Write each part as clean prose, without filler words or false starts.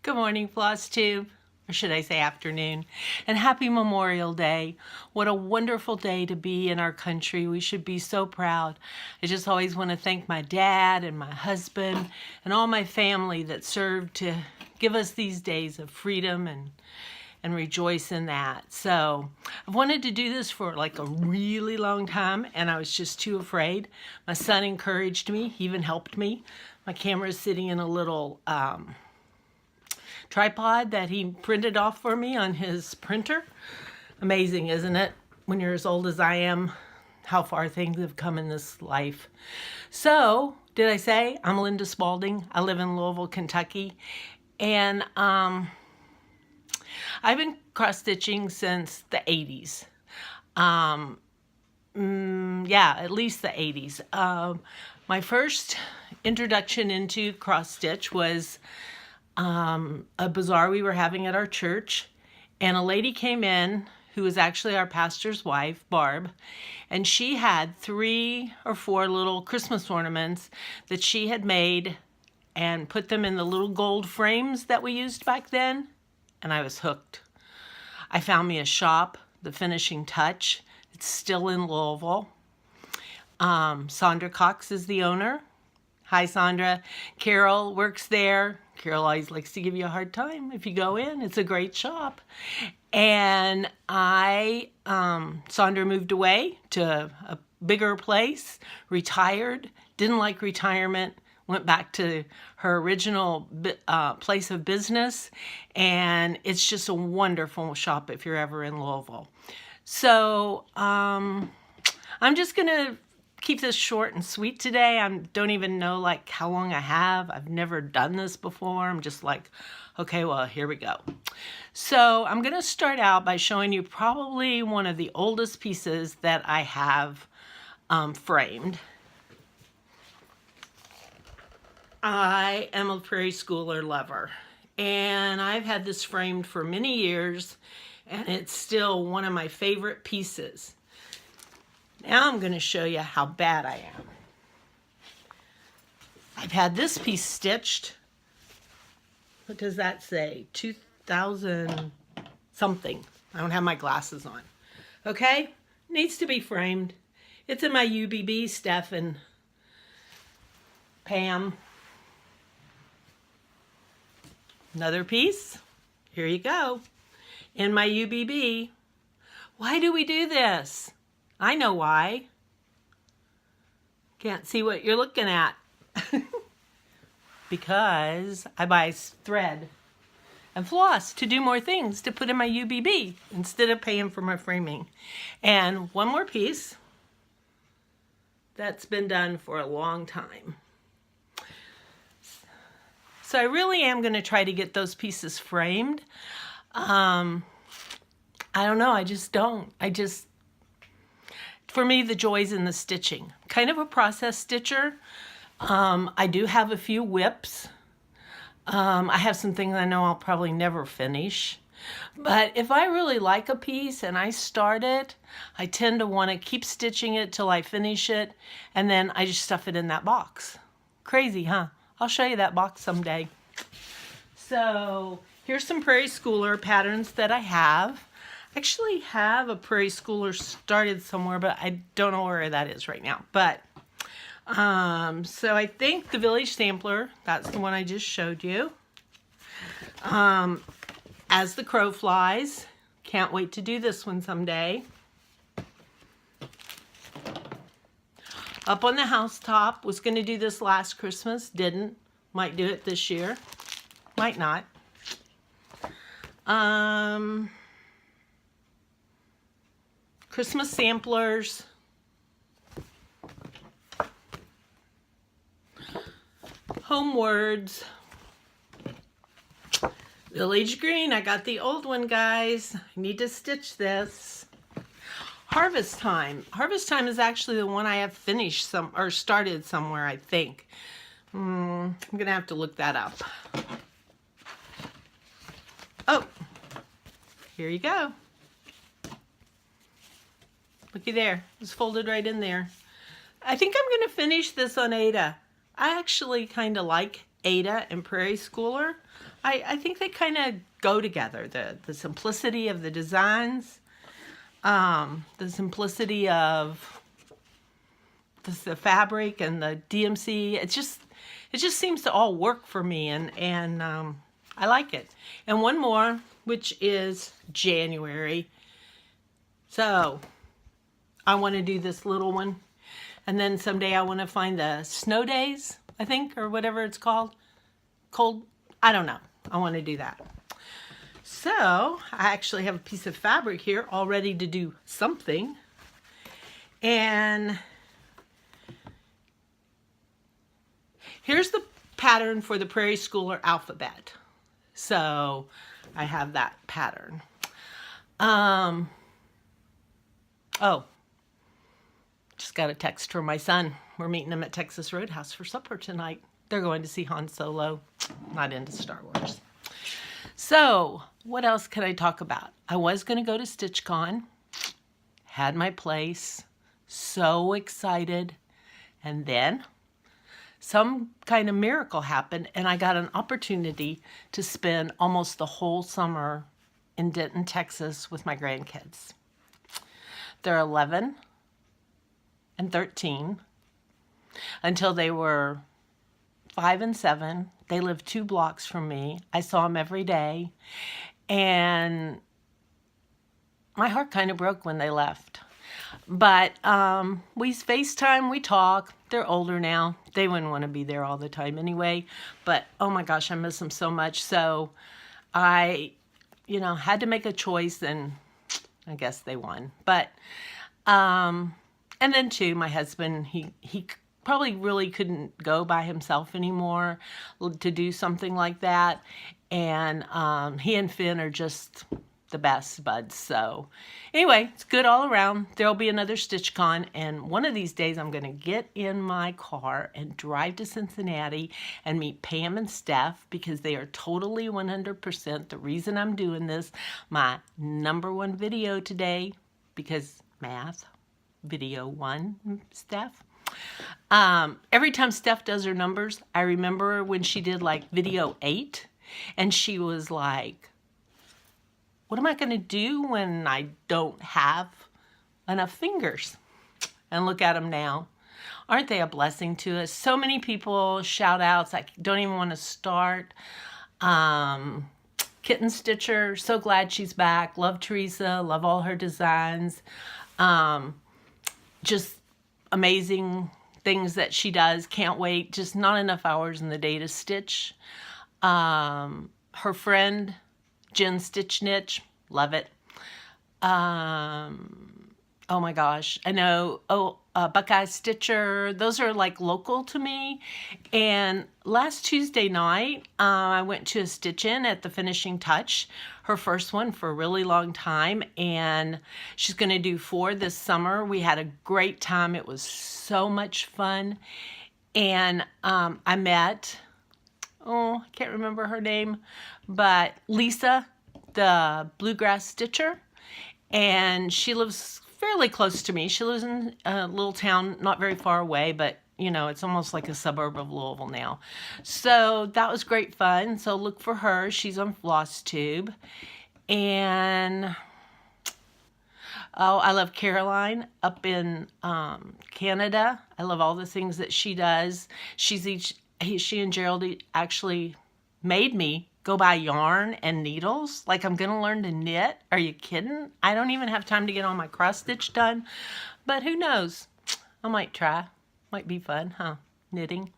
Good morning, Floss Tube, or should I say afternoon, and happy Memorial Day. What a wonderful day to be in our country. We should be so proud. I just always want to thank my dad and my husband and all my family that served to give us these days of freedom and rejoice in that. So I've wanted to do this for like a really long time, and I was just too afraid. My son encouraged me, he even helped me. My camera is sitting in a little tripod that he printed off for me on his printer. Amazing, isn't it? When you're as old as I am, how far things have come in this life. So, did I say I'm Linda Spalding? I live in Louisville, Kentucky, and I've been cross-stitching since the 80s. Yeah, at least the 80s. My first introduction into cross-stitch was a bazaar we were having at our church, and a lady came in who was actually our pastor's wife, Barb, and she had 3 or 4 little Christmas ornaments that she had made and put them in the little gold frames that we used back then, and I was hooked. I found me a shop, The Finishing Touch. It's still in Louisville. Sandra Cox is the owner. Hi, Sandra. Carol works there. Carol always likes to give you a hard time if you go in. It's a great shop. And Sandra moved away to a bigger place, retired, didn't like retirement, went back to her original place of business. And it's just a wonderful shop if you're ever in Louisville. So I'm just going to keep this short and sweet today. I don't even know like how long I have. I've never done this before. I'm just like, okay, well, here we go. So I'm going to start out by showing you probably one of the oldest pieces that I have framed. I am a prairie schooler lover, and I've had this framed for many years, and it's still one of my favorite pieces. Now I'm going to show you how bad I am. I've had this piece stitched. What does that say? 2000 something. I don't have my glasses on. Okay? Needs to be framed. It's in my UBB, Steph and Pam. Another piece. Here you go. In my UBB. Why do we do this? I know why. Can't see what you're looking at. Because I buy thread and floss to do more things to put in my UBB instead of paying for my framing. And one more piece that's been done for a long time. So I really am going to try to get those pieces framed. I don't know. I just don't. For me, the joy's in the stitching. Kind of a process stitcher. I do have a few whips. I have some things I know I'll probably never finish. But if I really like a piece and I start it, I tend to want to keep stitching it till I finish it, and then I just stuff it in that box. Crazy, huh? I'll show you that box someday. So here's some prairie schooler patterns that I have. I actually have a prairie schooler started somewhere, but I don't know where that is right now. But so I think the Village Sampler, that's the one I just showed you. As the Crow Flies, can't wait to do this one someday. Up on the Housetop, was going to do this last Christmas, didn't. Might do it this year, might not. Christmas samplers. Home words. Village green. I got the old one, guys. I need to stitch this. Harvest time. Harvest time is actually the one I have finished or started somewhere, I think. I'm going to have to look that up. Oh, here you go. Looky there. It's folded right in there. I think I'm going to finish this on Ada. I actually kind of like Ada and Prairie Schooler. I think they kind of go together. The simplicity of the designs, the simplicity of the fabric and the DMC. It just seems to all work for me, and I like it. And one more, which is January. So I want to do this little one, and then someday I want to find the snow days, I think, or whatever it's called. Cold, I don't know. I want to do that. So I actually have a piece of fabric here all ready to do something. And here's the pattern for the Prairie Schooler alphabet. So I have that pattern. Oh, just got a text from my son. We're meeting him at Texas Roadhouse for supper tonight. They're going to see Han Solo. Not into Star Wars. So, what else can I talk about? I was going to go to StitchCon. Had my place. So excited. And then some kind of miracle happened, and I got an opportunity to spend almost the whole summer in Denton, Texas with my grandkids. They're 11 and 13 until they were 5 and 7. They lived 2 blocks from me. I saw them every day, and my heart kind of broke when they left. But we FaceTime, we talk. They're older now. They wouldn't want to be there all the time anyway. But oh my gosh, I miss them so much. So I, had to make a choice, and I guess they won. But and then too, my husband, he probably really couldn't go by himself anymore to do something like that. And he and Finn are just the best buds. So anyway, it's good all around. There'll be another StitchCon, and one of these days I'm going to get in my car and drive to Cincinnati and meet Pam and Steph, because they are totally 100% the reason I'm doing this. My #1 video today, because math, video 1, Steph. Every time Steph does her numbers, I remember when she did like video 8, and she was like, what am I going to do when I don't have enough fingers? And look at them now. Aren't they a blessing to us? So many people, shout outs, I don't even want to start. Kitten Stitcher, so glad she's back. Love Teresa, love all her designs. Just amazing things that she does. Can't wait. Just not enough hours in the day to stitch. Her friend, Jen Stitch Niche, love it. Oh my gosh, I know. Buckeye Stitcher, those are like local to me. And last Tuesday night, I went to a stitch-in at the Finishing Touch, her first one for a really long time, and she's going to do 4 this summer. We had a great time. It was so much fun. And I met, I can't remember her name, but Lisa, the Bluegrass Stitcher, and she lives fairly close to me. She lives in a little town not very far away, but it's almost like a suburb of Louisville now. So that was great fun. So look for her. She's on Floss Tube. And I love Caroline up in Canada. I love all the things that she does. She and Gerald actually made me go buy yarn and needles. Like, I'm gonna learn to knit. Are you kidding? I don't even have time to get all my cross stitch done, but who knows? I might try. Might be fun, huh? Knitting.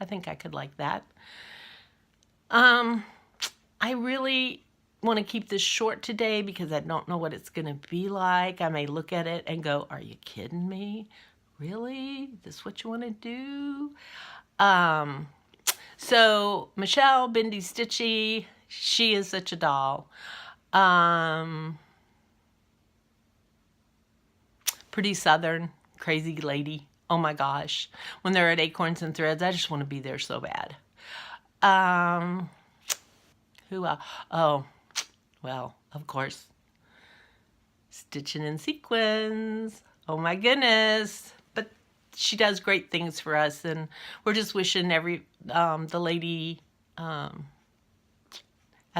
I think I could like that. I really want to keep this short today because I don't know what it's gonna be like. I may look at it and go, are you kidding me? Really? This what you want to do? So Michelle, Bendy Stitchy, she is such a doll. Pretty Southern, crazy lady. Oh my gosh. When they're at Acorns and Threads, I just want to be there so bad. Who else? Oh, well, of course. Stitching in Sequins. Oh my goodness. But she does great things for us, and we're just wishing the lady at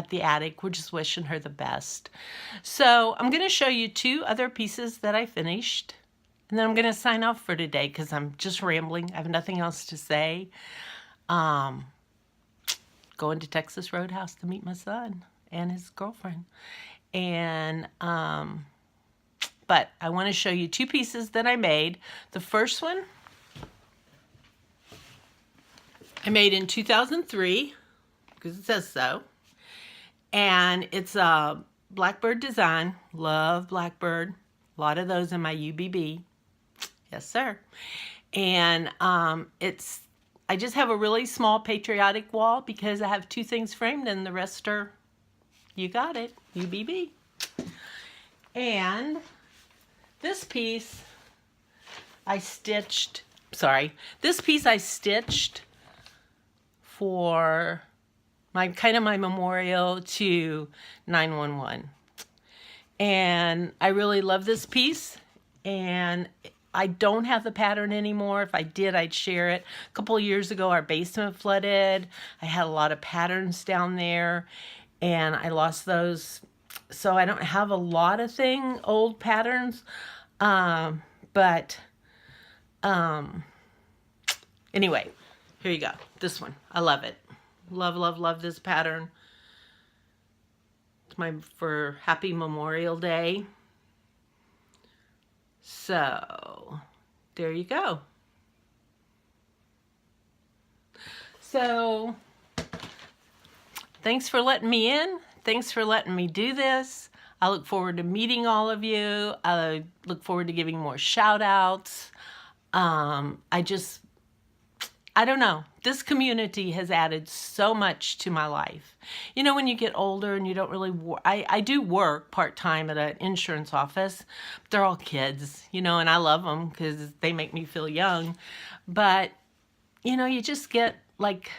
the attic, we're just wishing her the best. So I'm going to show you 2 other pieces that I finished, and then I'm going to sign off for today because I'm just rambling. I have nothing else to say. Going to Texas Roadhouse to meet my son and his girlfriend. And but I want to show you 2 pieces that I made. The first one I made in 2003 because it says so. And it's a Blackbird design. Love Blackbird. A lot of those in my UBB. Yes, sir. And I just have a really small patriotic wall because I have 2 things framed and the rest are, you got it, UBB. And this piece I stitched for my memorial to 911. And I really love this piece, and I don't have the pattern anymore. If I did, I'd share it. A couple of years ago, our basement flooded. I had a lot of patterns down there, and I lost those. So I don't have a lot of old patterns. Anyway, here you go. This one. I love it. Love, love, love this pattern. It's for Happy Memorial Day. So, there you go. So, thanks for letting me in. Thanks for letting me do this. I look forward to meeting all of you. I look forward to giving more shout outs. I don't know. This community has added so much to my life. You know, when you get older and you don't really work, I do work part-time at an insurance office. They're all kids, you know, and I love them because they make me feel young. But, you know, you just get like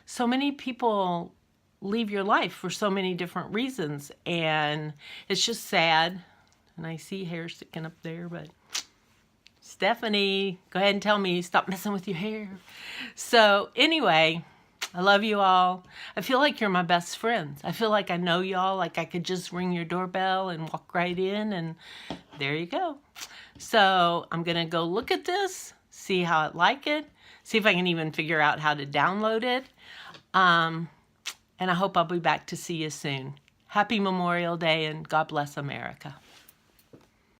so many people leave your life for so many different reasons. And it's just sad. And I see hair sticking up there, but Stephanie, go ahead and tell me, stop messing with your hair. So anyway, I love you all. I feel like you're my best friends. I feel like I know y'all, like I could just ring your doorbell and walk right in, and there you go. So I'm going to go look at this, see how I like it, see if I can even figure out how to download it. And I hope I'll be back to see you soon. Happy Memorial Day, and God bless America.